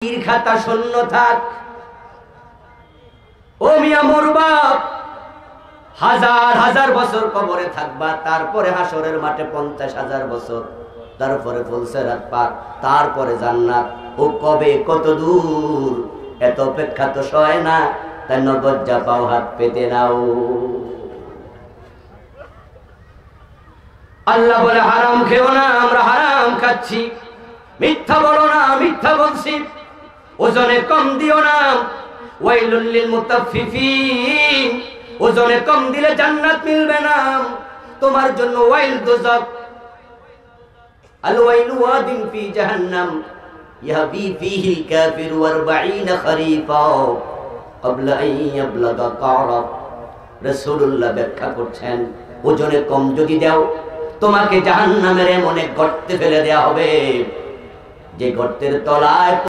খাতা শূন্য থাক। ও মিয়া মরবা, হাজার হাজার বছর কবরে থাকবা, তারপরে হাসরের মাঠে 50,000 বছর, তারপরে ফুলসেরাত পার, তারপরে জান্নাত। ও কবে, কত দূর, এত অপেক্ষা তো সয় না। তাই নগদ যা পাও হাত পেতে নাও। আল্লাহ বলে হারাম খেও না, আমরা হারাম খাচ্ছি। মিথ্যা বলো না, মিথ্যা বলছি। ওজনে কম দিও না। ওয়াইলুল লিল মুতাফফিফিন, ওজনে কম দিলে জান্নাত মিলবে না, তোমার জন্য ওয়াইল দোজখ। আল ওয়াইলু ওয়াদিন ফি জাহান্নাম ইয়াবি ফিহি কাফির 40 খরিফা ক্বাবলা আন ইয়াবলাগা কারা। রাসূলুল্লাহ ব্যাখ্যা করছেন, ওজনে কম যদি দাও, তোমাকে জাহান্নামের এমন এক গর্তে ফেলে দেয়া হবে যে গর্তের তলায়